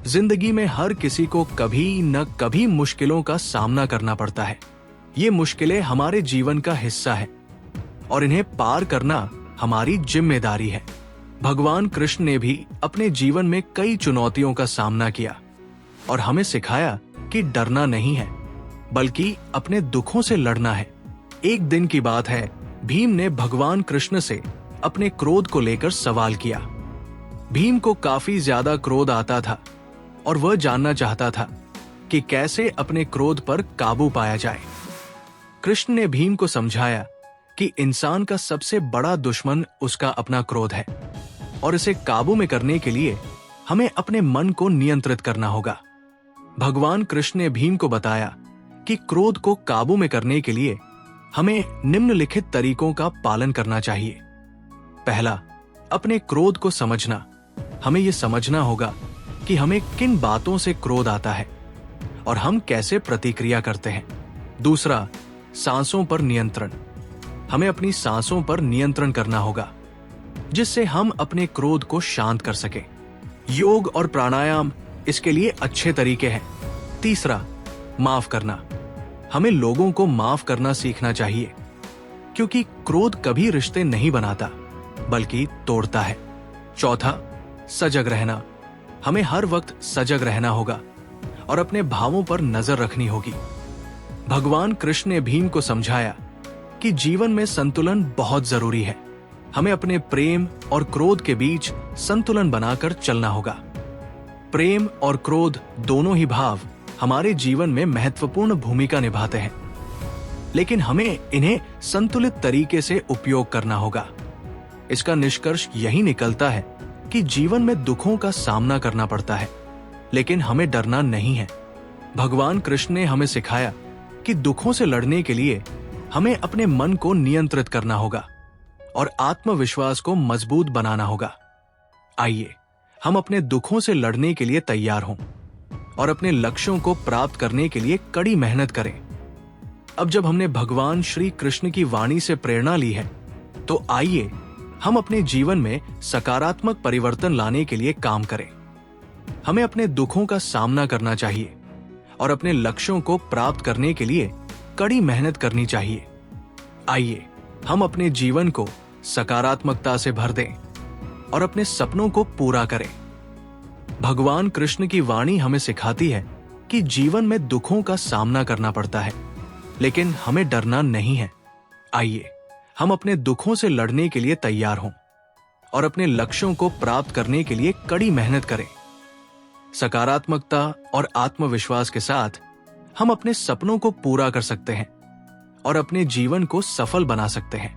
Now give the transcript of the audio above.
जिंदगी में हर किसी को कभी न कभी मुश्किलों का सामना करना पड़ता है। ये मुश्किलें हमारे जीवन का हिस्सा है और इन्हें पार करना हमारी जिम्मेदारी है। भगवान कृष्ण ने भी अपने जीवन में कई चुनौतियों का सामना किया और हमें सिखाया कि डरना नहीं है, बल्कि अपने दुखों से लड़ना है। एक दिन की बात है, भीम ने भगवान कृष्ण से अपने क्रोध को लेकर सवाल किया। भीम को काफी ज्यादा क्रोध आता था और वह जानना चाहता था कि कैसे अपने क्रोध पर काबू पाया जाए। कृष्ण ने भीम को समझाया कि इंसान का सबसे बड़ा दुश्मन उसका अपना क्रोध है और इसे काबू में करने के लिए हमें अपने मन को नियंत्रित करना होगा। भगवान कृष्ण ने भीम को बताया कि क्रोध को काबू में करने के लिए हमें निम्नलिखित तरीकों का पालन करना चाहिए। पहला, अपने क्रोध को समझना। हमें यह समझना होगा कि हमें किन बातों से क्रोध आता है और हम कैसे प्रतिक्रिया करते हैं। दूसरा, सांसों पर नियंत्रण। हमें अपनी सांसों पर नियंत्रण करना होगा जिससे हम अपने क्रोध को शांत कर सकें। योग और प्राणायाम इसके लिए अच्छे तरीके हैं। तीसरा, माफ करना। हमें लोगों को माफ करना सीखना चाहिए क्योंकि क्रोध कभी रिश्ते नहीं बनाता बल्कि तोड़ता है। चौथा, सजग रहना। हमें हर वक्त सजग रहना होगा और अपने भावों पर नजर रखनी होगी। भगवान कृष्ण ने भीम को समझाया कि जीवन में संतुलन बहुत जरूरी है। हमें अपने प्रेम और क्रोध के बीच संतुलन बनाकर चलना होगा। प्रेम और क्रोध दोनों ही भाव हमारे जीवन में महत्वपूर्ण भूमिका निभाते हैं, लेकिन हमें इन्हें संतुलित तरीके से उपयोग करना होगा। इसका निष्कर्ष यही निकलता है कि जीवन में दुखों का सामना करना पड़ता है, लेकिन हमें डरना नहीं है। भगवान कृष्ण ने हमें सिखाया कि दुखों से लड़ने के लिए हमें अपने मन को नियंत्रित करना होगा और आत्मविश्वास को मजबूत बनाना होगा। आइए हम अपने दुखों से लड़ने के लिए तैयार हों और अपने लक्ष्यों को प्राप्त करने के लिए कड़ी मेहनत करें। अब जब हमने भगवान श्री कृष्ण की वाणी से प्रेरणा ली है, तो आइए हम अपने जीवन में सकारात्मक परिवर्तन लाने के लिए काम करें। हमें अपने दुखों का सामना करना चाहिए और अपने लक्ष्यों को प्राप्त करने के लिए कड़ी मेहनत करनी चाहिए। आइए हम अपने जीवन को सकारात्मकता से भर दें और अपने सपनों को पूरा करें। भगवान कृष्ण की वाणी हमें सिखाती है कि जीवन में दुखों का सामना करना पड़ता है, लेकिन हमें डरना नहीं है। आइए हम अपने दुखों से लड़ने के लिए तैयार हों और अपने लक्ष्यों को प्राप्त करने के लिए कड़ी मेहनत करें। सकारात्मकता और आत्मविश्वास के साथ हम अपने सपनों को पूरा कर सकते हैं और अपने जीवन को सफल बना सकते हैं।